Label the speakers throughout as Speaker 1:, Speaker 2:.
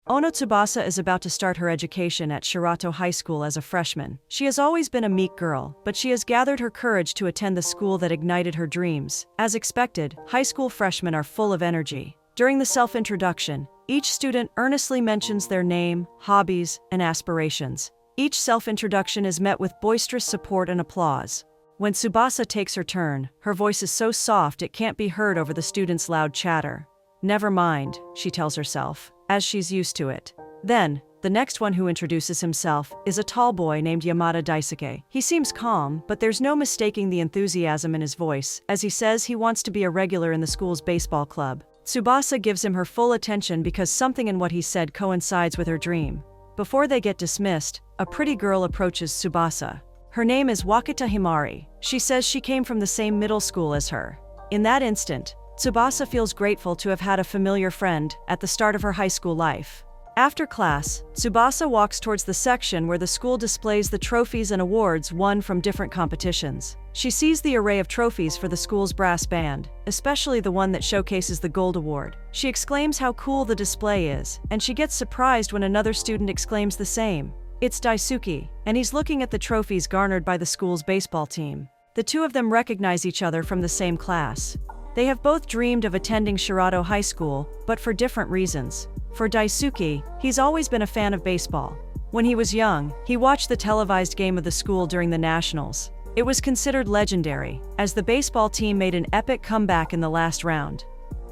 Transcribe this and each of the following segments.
Speaker 1: Ono Tsubasa is about to start her education at Shirato High School as a freshman. She has always been a meek girl, but she has gathered her courage to attend the school that ignited her dreams. As expected, high school freshmen are full of energy. During the self-introduction, each student earnestly mentions their name, hobbies, and aspirations. Each self-introduction is met with boisterous support and applause. When Tsubasa takes her turn, her voice is so soft it can't be heard over the students' loud chatter. Never mind, she tells herself, as she's used to it. Then, the next one who introduces himself is a tall boy named Yamada Daisuke. He seems calm, but there's no mistaking the enthusiasm in his voice, as he says he wants to be a regular in the school's baseball club. Tsubasa gives him her full attention because something in what he said coincides with her dream. Before they get dismissed, a pretty girl approaches Tsubasa. Her name is Wakita Himari. She says she came from the same middle school as her. In that instant, Tsubasa feels grateful to have had a familiar friend at the start of her high school life. After class, Tsubasa walks towards the section where the school displays the trophies and awards won from different competitions. She sees the array of trophies for the school's brass band, especially the one that showcases the Gold Award. She exclaims how cool the display is, and she gets surprised when another student exclaims the same. It's Daisuke, and he's looking at the trophies garnered by the school's baseball team. The two of them recognize each other from the same class. They have both dreamed of attending Shirato High School, but for different reasons. For Daisuke, he's always been a fan of baseball. When he was young, he watched the televised game of the school during the Nationals. It was considered legendary, as the baseball team made an epic comeback in the last round.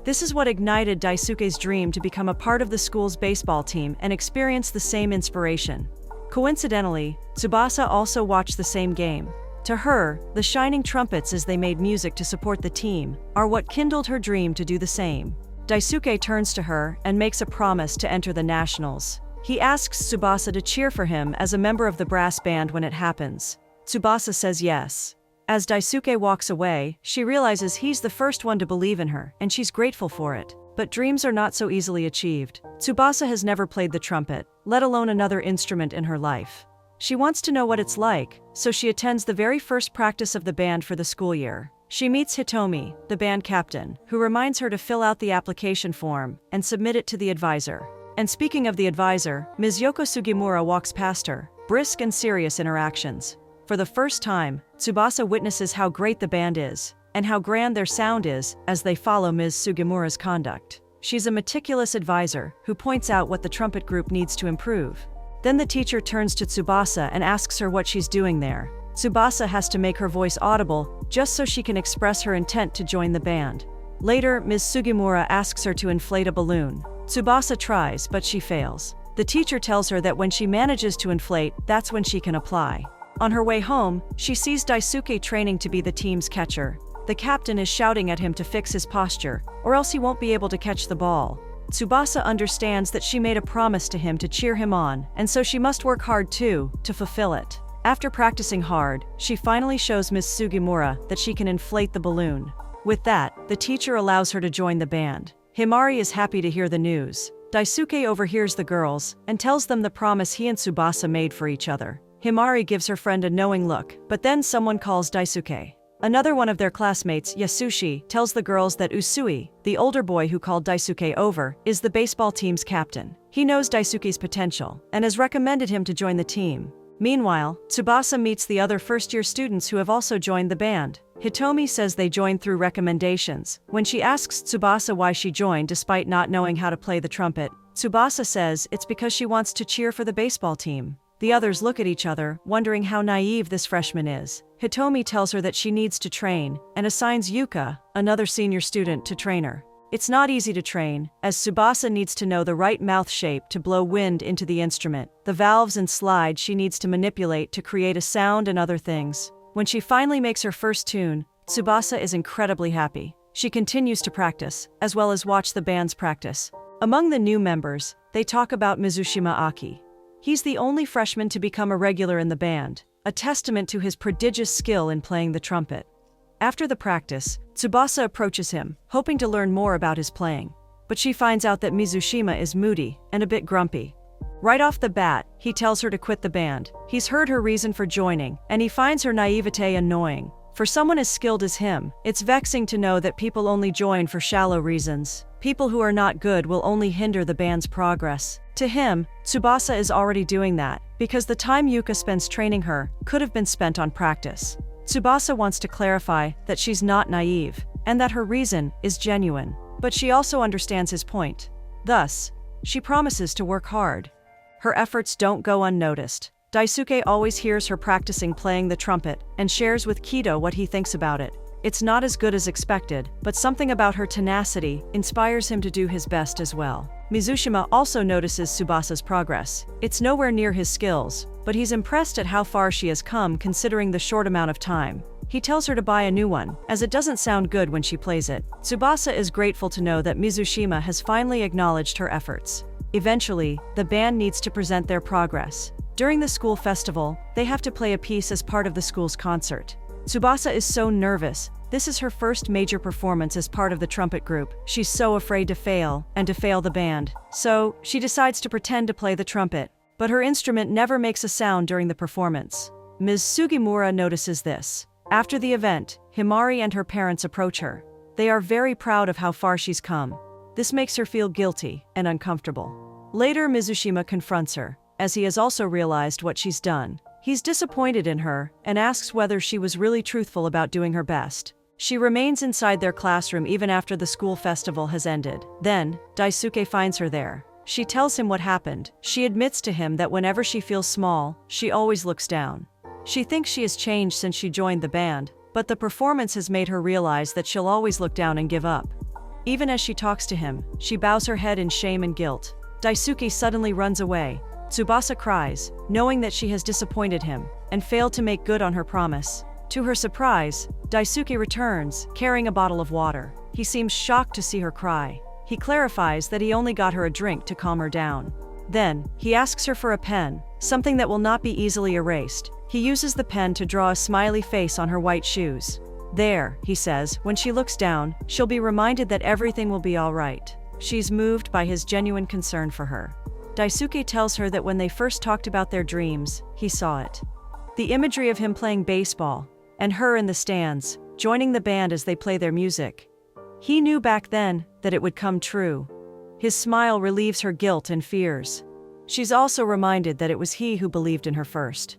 Speaker 1: This is what ignited Daisuke's dream to become a part of the school's baseball team and experience the same inspiration. Coincidentally, Tsubasa also watched the same game. To her, the shining trumpets as they made music to support the team are what kindled her dream to do the same. Daisuke turns to her and makes a promise to enter the Nationals. He asks Tsubasa to cheer for him as a member of the brass band when it happens. Tsubasa says yes. As Daisuke walks away, she realizes he's the first one to believe in her, and she's grateful for it. But dreams are not so easily achieved. Tsubasa has never played the trumpet, let alone another instrument in her life. She wants to know what it's like, so she attends the very first practice of the band for the school year. She meets Hitomi, the band captain, who reminds her to fill out the application form and submit it to the advisor. And speaking of the advisor, Ms. Yoko Sugimura walks past her, brisk and serious interactions. For the first time, Tsubasa witnesses how great the band is, and how grand their sound is as they follow Ms. Sugimura's conduct. She's a meticulous advisor who points out what the trumpet group needs to improve. Then the teacher turns to Tsubasa and asks her what she's doing there. Tsubasa has to make her voice audible, just so she can express her intent to join the band. Later, Ms. Sugimura asks her to inflate a balloon. Tsubasa tries, but she fails. The teacher tells her that when she manages to inflate, that's when she can apply. On her way home, she sees Daisuke training to be the team's catcher. The captain is shouting at him to fix his posture, or else he won't be able to catch the ball. Tsubasa understands that she made a promise to him to cheer him on, and so she must work hard too, to fulfill it. After practicing hard, she finally shows Ms. Sugimura that she can inflate the balloon. With that, the teacher allows her to join the band. Himari is happy to hear the news. Daisuke overhears the girls and tells them the promise he and Tsubasa made for each other. Himari gives her friend a knowing look, but then someone calls Daisuke. Another one of their classmates, Yasushi, tells the girls that Usui, the older boy who called Daisuke over, is the baseball team's captain. He knows Daisuke's potential and has recommended him to join the team. Meanwhile, Tsubasa meets the other first-year students who have also joined the band. Hitomi says they joined through recommendations. When she asks Tsubasa why she joined despite not knowing how to play the trumpet, Tsubasa says it's because she wants to cheer for the baseball team. The others look at each other, wondering how naive this freshman is. Hitomi tells her that she needs to train, and assigns Yuka, another senior student, to train her. It's not easy to train, as Tsubasa needs to know the right mouth shape to blow wind into the instrument, the valves and slides she needs to manipulate to create a sound and other things. When she finally makes her first tune, Tsubasa is incredibly happy. She continues to practice, as well as watch the band's practice. Among the new members, they talk about Mizushima Aki. He's the only freshman to become a regular in the band, a testament to his prodigious skill in playing the trumpet. After the practice, Tsubasa approaches him, hoping to learn more about his playing. But she finds out that Mizushima is moody and a bit grumpy. Right off the bat, he tells her to quit the band. He's heard her reason for joining, and he finds her naivete annoying. For someone as skilled as him, it's vexing to know that people only join for shallow reasons. People who are not good will only hinder the band's progress. To him, Tsubasa is already doing that, because the time Yuka spends training her could have been spent on practice. Tsubasa wants to clarify that she's not naive, and that her reason is genuine. But she also understands his point. Thus, she promises to work hard. Her efforts don't go unnoticed. Daisuke always hears her practicing playing the trumpet, and shares with Kido what he thinks about it. It's not as good as expected, but something about her tenacity inspires him to do his best as well. Mizushima also notices Tsubasa's progress. It's nowhere near his skills, but he's impressed at how far she has come considering the short amount of time. He tells her to buy a new one, as it doesn't sound good when she plays it. Tsubasa is grateful to know that Mizushima has finally acknowledged her efforts. Eventually, the band needs to present their progress. During the school festival, they have to play a piece as part of the school's concert. Tsubasa is so nervous. This is her first major performance as part of the trumpet group. She's so afraid to fail, and to fail the band. So, she decides to pretend to play the trumpet. But her instrument never makes a sound during the performance. Ms. Sugimura notices this. After the event, Himari and her parents approach her. They are very proud of how far she's come. This makes her feel guilty and uncomfortable. Later, Mizushima confronts her, as he has also realized what she's done. He's disappointed in her and asks whether she was really truthful about doing her best. She remains inside their classroom even after the school festival has ended. Then, Daisuke finds her there. She tells him what happened. She admits to him that whenever she feels small, she always looks down. She thinks she has changed since she joined the band, but the performance has made her realize that she'll always look down and give up. Even as she talks to him, she bows her head in shame and guilt. Daisuke suddenly runs away. Tsubasa cries, knowing that she has disappointed him, and failed to make good on her promise. To her surprise, Daisuke returns, carrying a bottle of water. He seems shocked to see her cry. He clarifies that he only got her a drink to calm her down. Then, he asks her for a pen, something that will not be easily erased. He uses the pen to draw a smiley face on her white shoes. There, he says, when she looks down, she'll be reminded that everything will be all right. She's moved by his genuine concern for her. Daisuke tells her that when they first talked about their dreams, he saw it. The imagery of him playing baseball, and her in the stands, joining the band as they play their music. He knew back then that it would come true. His smile relieves her guilt and fears. She's also reminded that it was he who believed in her first.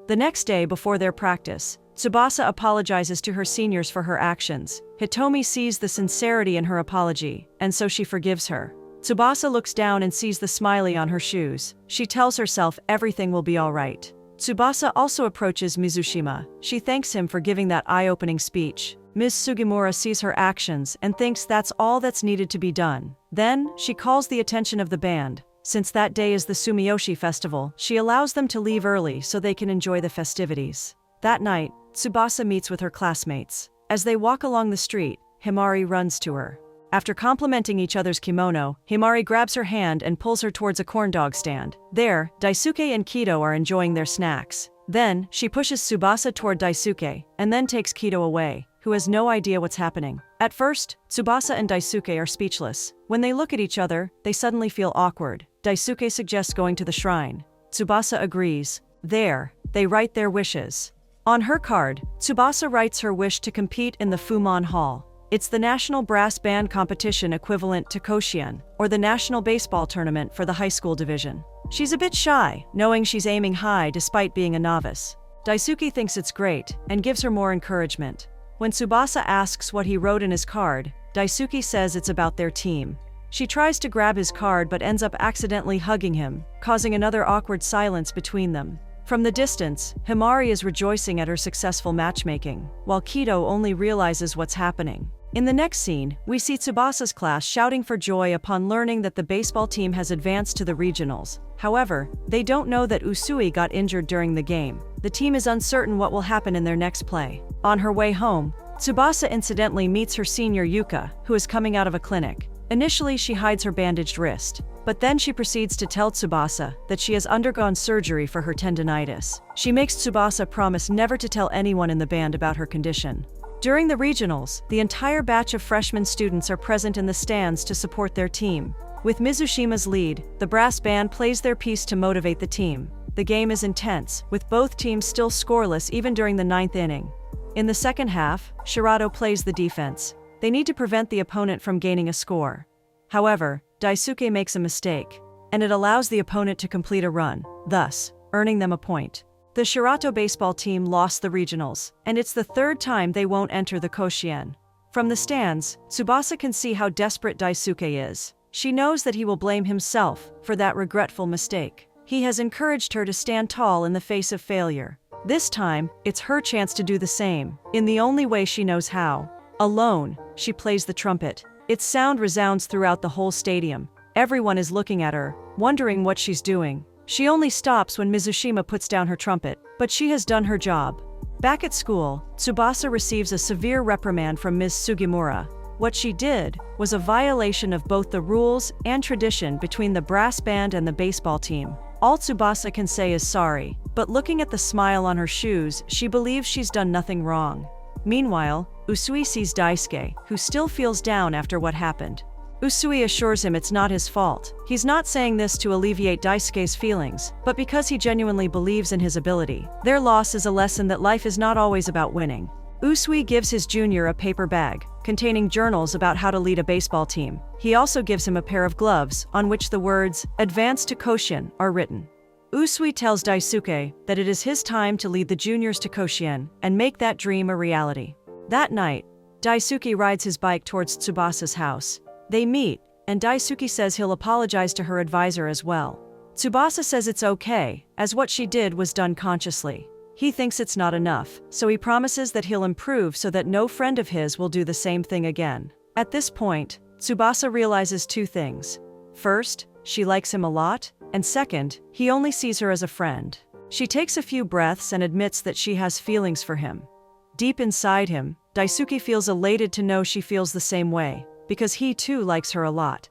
Speaker 1: The next day before their practice, Tsubasa apologizes to her seniors for her actions. Hitomi sees the sincerity in her apology, and so she forgives her. Tsubasa looks down and sees the smiley on her shoes. She tells herself everything will be all right. Tsubasa also approaches Mizushima. She thanks him for giving that eye-opening speech. Ms. Sugimura sees her actions and thinks that's all that's needed to be done. Then, she calls the attention of the band. Since that day is the Sumiyoshi festival, she allows them to leave early so they can enjoy the festivities. That night, Tsubasa meets with her classmates. As they walk along the street, Himari runs to her. After complimenting each other's kimono, Himari grabs her hand and pulls her towards a corn dog stand. There, Daisuke and Kido are enjoying their snacks. Then, she pushes Tsubasa toward Daisuke, and then takes Kido away, who has no idea what's happening. At first, Tsubasa and Daisuke are speechless. When they look at each other, they suddenly feel awkward. Daisuke suggests going to the shrine. Tsubasa agrees. There, they write their wishes. On her card, Tsubasa writes her wish to compete in the Fumon Hall. It's the national brass band competition equivalent to Koshien, or the national baseball tournament for the high school division. She's a bit shy, knowing she's aiming high despite being a novice. Daisuke thinks it's great, and gives her more encouragement. When Tsubasa asks what he wrote in his card, Daisuke says it's about their team. She tries to grab his card but ends up accidentally hugging him, causing another awkward silence between them. From the distance, Himari is rejoicing at her successful matchmaking, while Kido only realizes what's happening. In the next scene, we see Tsubasa's class shouting for joy upon learning that the baseball team has advanced to the regionals. However, they don't know that Usui got injured during the game. The team is uncertain what will happen in their next play. On her way home, Tsubasa incidentally meets her senior Yuka, who is coming out of a clinic. Initially, she hides her bandaged wrist, but then she proceeds to tell Tsubasa that she has undergone surgery for her tendinitis. She makes Tsubasa promise never to tell anyone in the band about her condition. During the regionals, the entire batch of freshman students are present in the stands to support their team. With Mizushima's lead, the brass band plays their piece to motivate the team. The game is intense, with both teams still scoreless even during the 9th inning. In the second half, Shirato plays the defense. They need to prevent the opponent from gaining a score. However, Daisuke makes a mistake. and it allows the opponent to complete a run, thus earning them a point. The Shirato baseball team lost the regionals, and it's the third time they won't enter the Koshien. From the stands, Tsubasa can see how desperate Daisuke is. She knows that he will blame himself for that regretful mistake. He has encouraged her to stand tall in the face of failure. This time, it's her chance to do the same, in the only way she knows how. Alone, she plays the trumpet. Its sound resounds throughout the whole stadium. Everyone is looking at her, wondering what she's doing. She only stops when Mizushima puts down her trumpet, but she has done her job. Back at school, Tsubasa receives a severe reprimand from Ms. Sugimura. What she did was a violation of both the rules and tradition between the brass band and the baseball team. All Tsubasa can say is sorry, but looking at the smile on her shoes, she believes she's done nothing wrong. Meanwhile, Usui sees Daisuke, who still feels down after what happened. Usui assures him it's not his fault. He's not saying this to alleviate Daisuke's feelings, but because he genuinely believes in his ability. Their loss is a lesson that life is not always about winning. Usui gives his junior a paper bag, containing journals about how to lead a baseball team. He also gives him a pair of gloves, on which the words, "Advance to Koshien," are written. Usui tells Daisuke that it is his time to lead the juniors to Koshien and make that dream a reality. That night, Daisuke rides his bike towards Tsubasa's house. They meet, and Daisuke says he'll apologize to her advisor as well. Tsubasa says it's okay, as what she did was done consciously. He thinks it's not enough, so he promises that he'll improve so that no friend of his will do the same thing again. At this point, Tsubasa realizes two things. First, she likes him a lot, and second, he only sees her as a friend. She takes a few breaths and admits that she has feelings for him. Deep inside him, Daisuke feels elated to know she feels the same way, because he too likes her a lot.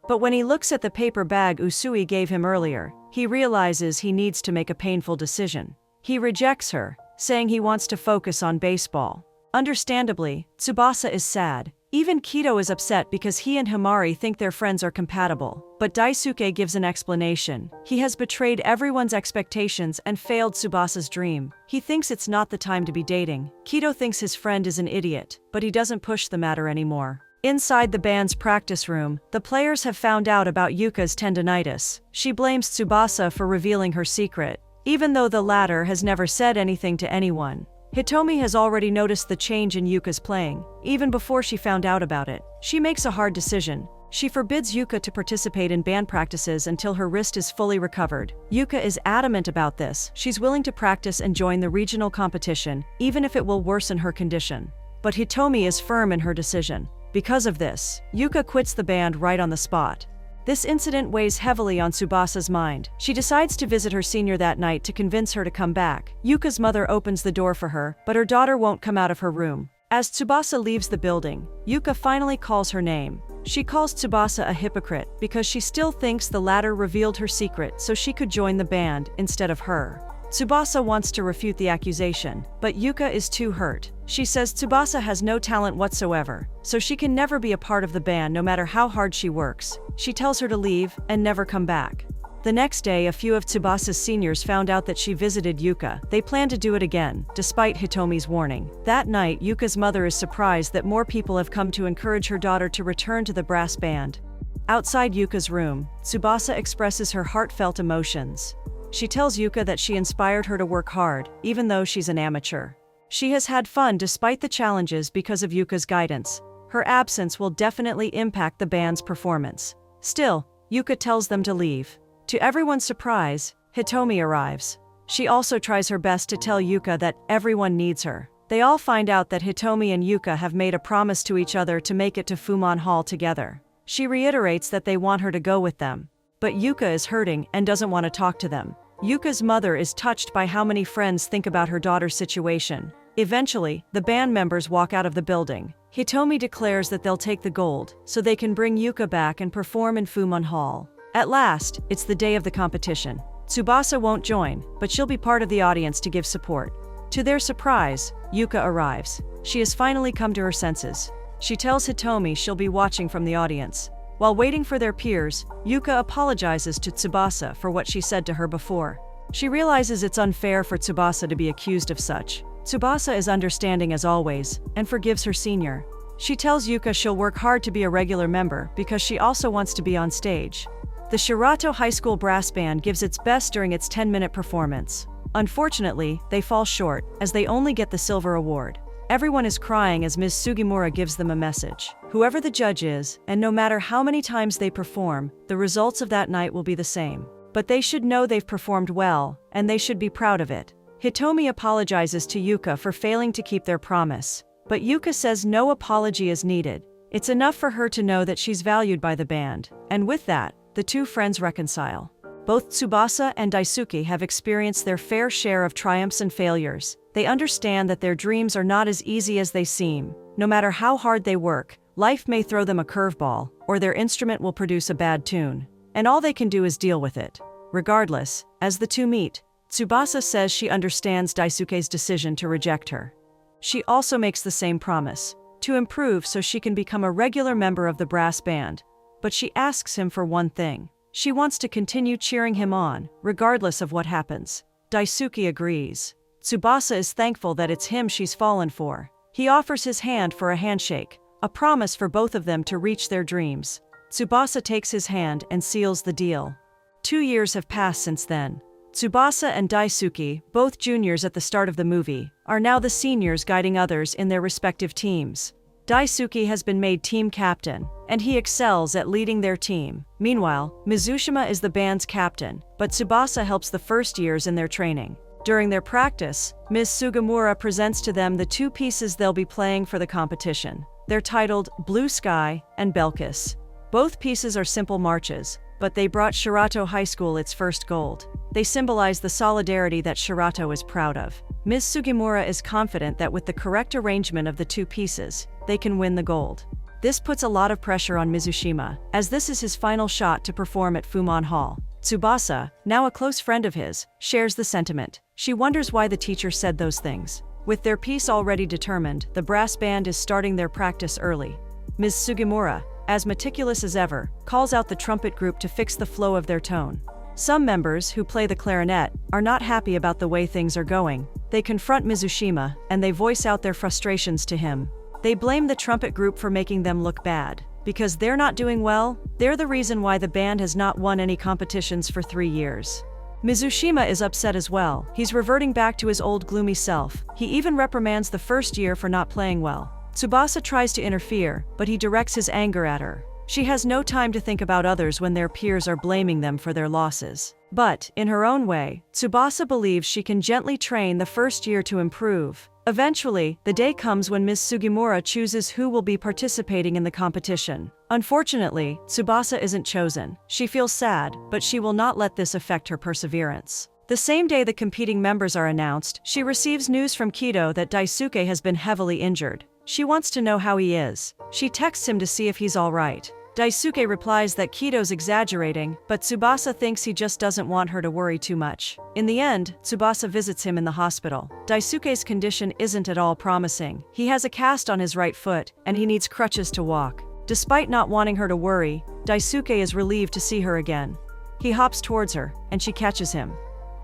Speaker 1: But when he looks at the paper bag Usui gave him earlier, he realizes he needs to make a painful decision. He rejects her, saying he wants to focus on baseball. Understandably, Tsubasa is sad. Even Kido is upset because he and Himari think their friends are compatible. But Daisuke gives an explanation. He has betrayed everyone's expectations and failed Tsubasa's dream. He thinks it's not the time to be dating. Kido thinks his friend is an idiot, but he doesn't push the matter anymore. Inside the band's practice room, the players have found out about Yuka's tendinitis. She blames Tsubasa for revealing her secret, even though the latter has never said anything to anyone. Hitomi has already noticed the change in Yuka's playing, even before she found out about it. She makes a hard decision. She forbids Yuka to participate in band practices until her wrist is fully recovered. Yuka is adamant about this. She's willing to practice and join the regional competition, even if it will worsen her condition. But Hitomi is firm in her decision. Because of this, Yuka quits the band right on the spot. This incident weighs heavily on Tsubasa's mind. She decides to visit her senior that night to convince her to come back. Yuka's mother opens the door for her, but her daughter won't come out of her room. As Tsubasa leaves the building, Yuka finally calls her name. She calls Tsubasa a hypocrite because she still thinks the latter revealed her secret so she could join the band instead of her. Tsubasa wants to refute the accusation, but Yuka is too hurt. She says Tsubasa has no talent whatsoever, so she can never be a part of the band no matter how hard she works. She tells her to leave and never come back. The next day, a few of Tsubasa's seniors found out that she visited Yuka. They plan to do it again, despite Hitomi's warning. That night, Yuka's mother is surprised that more people have come to encourage her daughter to return to the brass band. Outside Yuka's room, Tsubasa expresses her heartfelt emotions. She tells Yuka that she inspired her to work hard, even though she's an amateur. She has had fun despite the challenges because of Yuka's guidance. Her absence will definitely impact the band's performance. Still, Yuka tells them to leave. To everyone's surprise, Hitomi arrives. She also tries her best to tell Yuka that everyone needs her. They all find out that Hitomi and Yuka have made a promise to each other to make it to Fumon Hall together. She reiterates that they want her to go with them. But Yuka is hurting and doesn't want to talk to them. Yuka's mother is touched by how many friends think about her daughter's situation. Eventually, the band members walk out of the building. Hitomi declares that they'll take the gold, so they can bring Yuka back and perform in Fumon Hall. At last, it's the day of the competition. Tsubasa won't join, but she'll be part of the audience to give support. To their surprise, Yuka arrives. She has finally come to her senses. She tells Hitomi she'll be watching from the audience. While waiting for their peers, Yuka apologizes to Tsubasa for what she said to her before. She realizes it's unfair for Tsubasa to be accused of such. Tsubasa is understanding as always, and forgives her senior. She tells Yuka she'll work hard to be a regular member because she also wants to be on stage. The Shirato High School brass band gives its best during its 10-minute performance. Unfortunately, they fall short, as they only get the silver award. Everyone is crying as Ms. Sugimura gives them a message. Whoever the judge is, and no matter how many times they perform, the results of that night will be the same. But they should know they've performed well, and they should be proud of it. Hitomi apologizes to Yuka for failing to keep their promise. But Yuka says no apology is needed. It's enough for her to know that she's valued by the band. And with that, the two friends reconcile. Both Tsubasa and Daisuke have experienced their fair share of triumphs and failures. They understand that their dreams are not as easy as they seem. No matter how hard they work, life may throw them a curveball, or their instrument will produce a bad tune. And all they can do is deal with it. Regardless, as the two meet, Tsubasa says she understands Daisuke's decision to reject her. She also makes the same promise, to improve so she can become a regular member of the brass band. But she asks him for one thing. She wants to continue cheering him on, regardless of what happens. Daisuke agrees. Tsubasa is thankful that it's him she's fallen for. He offers his hand for a handshake, a promise for both of them to reach their dreams. Tsubasa takes his hand and seals the deal. 2 years have passed since then. Tsubasa and Daisuke, both juniors at the start of the movie, are now the seniors guiding others in their respective teams. Daisuke has been made team captain, and he excels at leading their team. Meanwhile, Mizushima is the band's captain, but Tsubasa helps the first years in their training. During their practice, Ms. Sugimura presents to them the two pieces they'll be playing for the competition. They're titled Blue Sky and Belkis. Both pieces are simple marches, but they brought Shirato High School its first gold. They symbolize the solidarity that Shirato is proud of. Ms. Sugimura is confident that with the correct arrangement of the two pieces, they can win the gold. This puts a lot of pressure on Mizushima, as this is his final shot to perform at Fumon Hall. Tsubasa, now a close friend of his, shares the sentiment. She wonders why the teacher said those things. With their piece already determined, the brass band is starting their practice early. Ms. Sugimura, as meticulous as ever, calls out the trumpet group to fix the flow of their tone. Some members, who play the clarinet, are not happy about the way things are going. They confront Mizushima, and they voice out their frustrations to him. They blame the trumpet group for making them look bad. Because they're not doing well, they're the reason why the band has not won any competitions for 3 years. Mizushima is upset as well. He's reverting back to his old gloomy self. He even reprimands the first year for not playing well. Tsubasa tries to interfere, but he directs his anger at her. She has no time to think about others when their peers are blaming them for their losses. But, in her own way, Tsubasa believes she can gently train the first year to improve. Eventually, the day comes when Ms. Sugimura chooses who will be participating in the competition. Unfortunately, Tsubasa isn't chosen. She feels sad, but she will not let this affect her perseverance. The same day the competing members are announced, she receives news from Kido that Daisuke has been heavily injured. She wants to know how he is. She texts him to see if he's all right. Daisuke replies that Kido's exaggerating, but Tsubasa thinks he just doesn't want her to worry too much. In the end, Tsubasa visits him in the hospital. Daisuke's condition isn't at all promising. He has a cast on his right foot, and he needs crutches to walk. Despite not wanting her to worry, Daisuke is relieved to see her again. He hops towards her, and she catches him.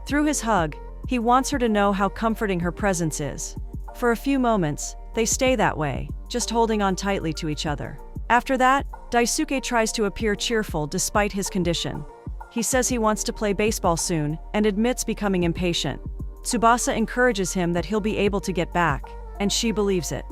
Speaker 1: Through his hug, he wants her to know how comforting her presence is. For a few moments, they stay that way, just holding on tightly to each other. After that, Daisuke tries to appear cheerful despite his condition. He says he wants to play baseball soon, and admits becoming impatient. Tsubasa encourages him that he'll be able to get back, and she believes it.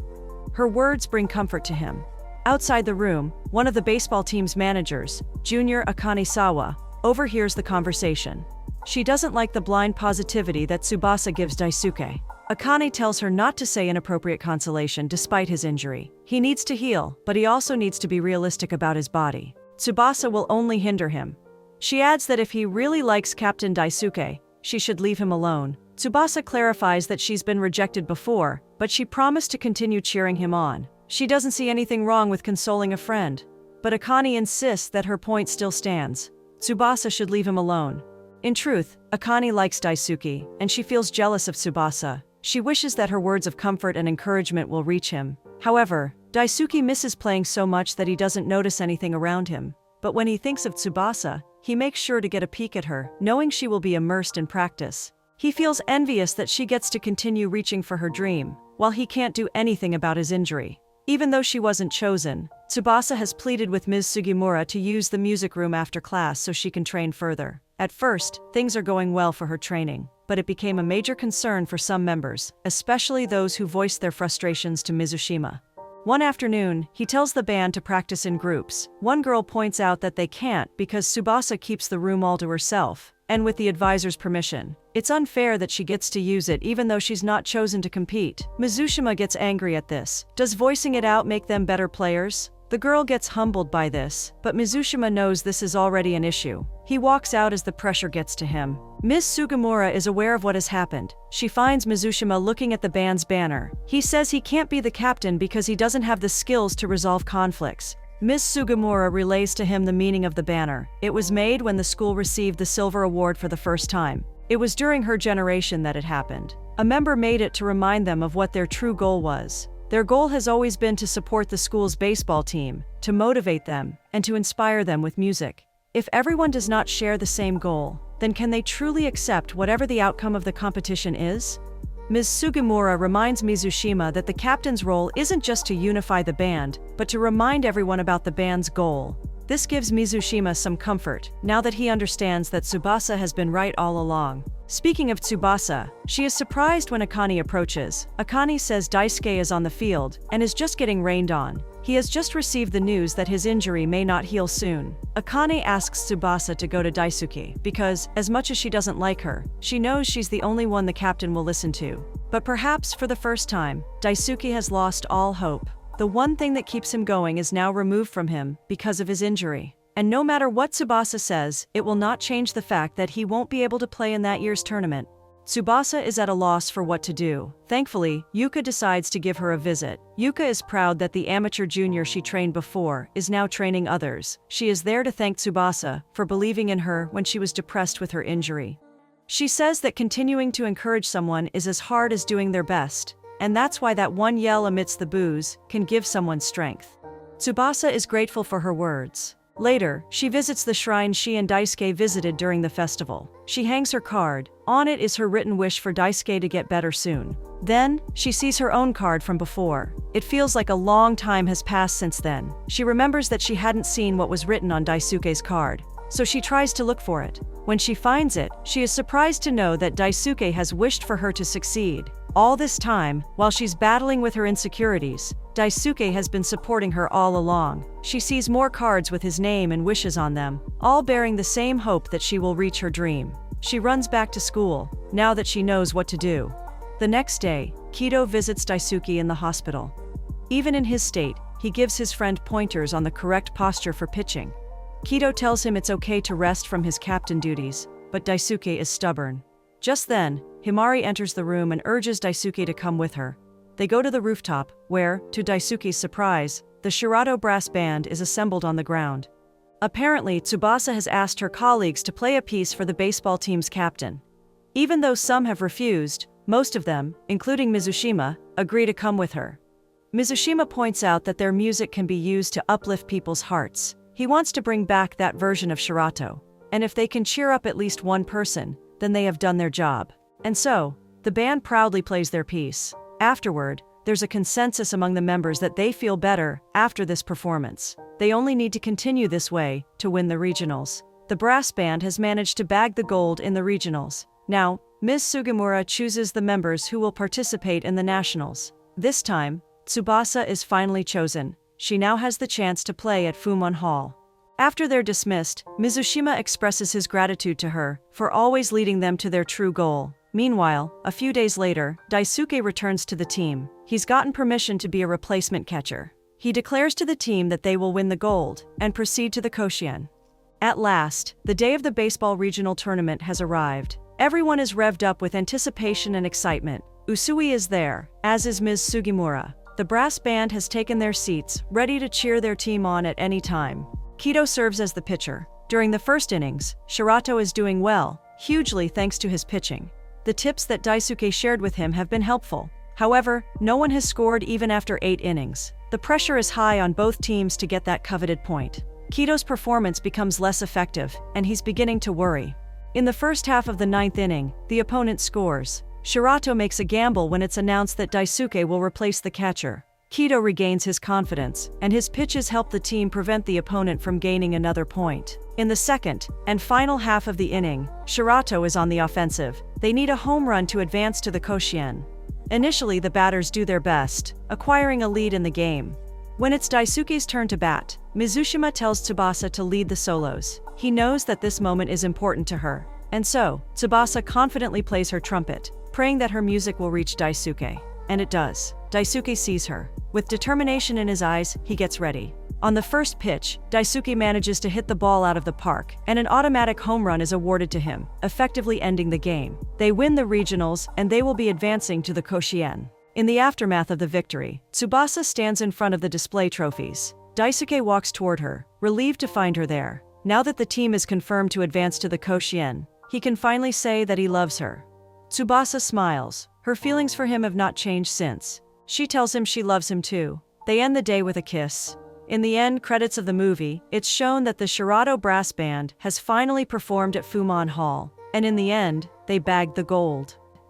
Speaker 1: Her words bring comfort to him. Outside the room, one of the baseball team's managers, Junior Akanisawa, overhears the conversation. She doesn't like the blind positivity that Tsubasa gives Daisuke. Akane tells her not to say inappropriate consolation despite his injury. He needs to heal, but he also needs to be realistic about his body. Tsubasa will only hinder him. She adds that if he really likes Captain Daisuke, she should leave him alone. Tsubasa clarifies that she's been rejected before, but she promised to continue cheering him on. She doesn't see anything wrong with consoling a friend. But Akane insists that her point still stands. Tsubasa should leave him alone. In truth, Akane likes Daisuke, and she feels jealous of Tsubasa. She wishes that her words of comfort and encouragement will reach him. However, Daisuke misses playing so much that he doesn't notice anything around him. But when he thinks of Tsubasa, he makes sure to get a peek at her, knowing she will be immersed in practice. He feels envious that she gets to continue reaching for her dream, while he can't do anything about his injury. Even though she wasn't chosen, Tsubasa has pleaded with Ms. Sugimura to use the music room after class so she can train further. At first, things are going well for her training, but it became a major concern for some members, especially those who voiced their frustrations to Mizushima. One afternoon, he tells the band to practice in groups. One girl points out that they can't because Tsubasa keeps the room all to herself, and with the advisor's permission. It's unfair that she gets to use it even though she's not chosen to compete. Mizushima gets angry at this. Does voicing it out make them better players? The girl gets humbled by this, but Mizushima knows this is already an issue. He walks out as the pressure gets to him. Ms. Sugimura is aware of what has happened. She finds Mizushima looking at the band's banner. He says he can't be the captain because he doesn't have the skills to resolve conflicts. Ms. Sugimura relays to him the meaning of the banner. It was made when the school received the Silver Award for the first time. It was during her generation that it happened. A member made it to remind them of what their true goal was. Their goal has always been to support the school's baseball team, to motivate them, and to inspire them with music. If everyone does not share the same goal, then can they truly accept whatever the outcome of the competition is? Ms. Sugimura reminds Mizushima that the captain's role isn't just to unify the band, but to remind everyone about the band's goal. This gives Mizushima some comfort, now that he understands that Tsubasa has been right all along. Speaking of Tsubasa, she is surprised when Akane approaches. Akane says Daisuke is on the field, and is just getting rained on. He has just received the news that his injury may not heal soon. Akane asks Tsubasa to go to Daisuke, because, as much as she doesn't like her, she knows she's the only one the captain will listen to. But perhaps, for the first time, Daisuke has lost all hope. The one thing that keeps him going is now removed from him because of his injury. And no matter what Tsubasa says, it will not change the fact that he won't be able to play in that year's tournament. Tsubasa is at a loss for what to do. Thankfully, Yuka decides to give her a visit. Yuka is proud that the amateur junior she trained before is now training others. She is there to thank Tsubasa for believing in her when she was depressed with her injury. She says that continuing to encourage someone is as hard as doing their best, and that's why that one yell amidst the boos can give someone strength. Tsubasa is grateful for her words. Later, she visits the shrine she and Daisuke visited during the festival. She hangs her card. On it is her written wish for Daisuke to get better soon. Then, she sees her own card from before. It feels like a long time has passed since then. She remembers that she hadn't seen what was written on Daisuke's card, so she tries to look for it. When she finds it, she is surprised to know that Daisuke has wished for her to succeed. All this time, while she's battling with her insecurities, Daisuke has been supporting her all along. She sees more cards with his name and wishes on them, all bearing the same hope that she will reach her dream. She runs back to school, now that she knows what to do. The next day, Kido visits Daisuke in the hospital. Even in his state, he gives his friend pointers on the correct posture for pitching. Kido tells him it's okay to rest from his captain duties, but Daisuke is stubborn. Just then, Himari enters the room and urges Daisuke to come with her. They go to the rooftop, where, to Daisuke's surprise, the Shirato brass band is assembled on the ground. Apparently, Tsubasa has asked her colleagues to play a piece for the baseball team's captain. Even though some have refused, most of them, including Mizushima, agree to come with her. Mizushima points out that their music can be used to uplift people's hearts. He wants to bring back that version of Shirato, and if they can cheer up at least one person, then they have done their job. And so, the band proudly plays their piece. Afterward, there's a consensus among the members that they feel better after this performance. They only need to continue this way to win the regionals. The brass band has managed to bag the gold in the regionals. Now, Ms. Sugimura chooses the members who will participate in the nationals. This time, Tsubasa is finally chosen. She now has the chance to play at Fumon Hall. After they're dismissed, Mizushima expresses his gratitude to her for always leading them to their true goal. Meanwhile, a few days later, Daisuke returns to the team. He's gotten permission to be a replacement catcher. He declares to the team that they will win the gold and proceed to the Koshien. At last, the day of the baseball regional tournament has arrived. Everyone is revved up with anticipation and excitement. Usui is there, as is Ms. Sugimura. The brass band has taken their seats, ready to cheer their team on at any time. Kido serves as the pitcher. During the first innings, Shirato is doing well, hugely thanks to his pitching. The tips that Daisuke shared with him have been helpful. However, no one has scored even after 8 innings. The pressure is high on both teams to get that coveted point. Kido's performance becomes less effective, and he's beginning to worry. In the first half of the 9th inning, the opponent scores. Shirato makes a gamble when it's announced that Daisuke will replace the catcher. Kido regains his confidence, and his pitches help the team prevent the opponent from gaining another point. In the second and final half of the inning, Shirato is on the offensive. They need a home run to advance to the Koshien. Initially, the batters do their best, acquiring a lead in the game. When it's Daisuke's turn to bat, Mizushima tells Tsubasa to lead the solos. He knows that this moment is important to her. And so, Tsubasa confidently plays her trumpet, praying that her music will reach Daisuke. And it does. Daisuke sees her. With determination in his eyes, he gets ready. On the first pitch, Daisuke manages to hit the ball out of the park, and an automatic home run is awarded to him, effectively ending the game. They win the regionals, and they will be advancing to the Koshien. In the aftermath of the victory, Tsubasa stands in front of the display trophies. Daisuke walks toward her, relieved to find her there. Now that the team is confirmed to advance to the Koshien, he can finally say that he loves her. Tsubasa smiles. Her feelings for him have not changed since. She tells him she loves him too. They end the day with a kiss. In the end credits of the movie, it's shown that the Shirato brass band has finally performed at Fuman Hall, and in the end, they bagged the gold.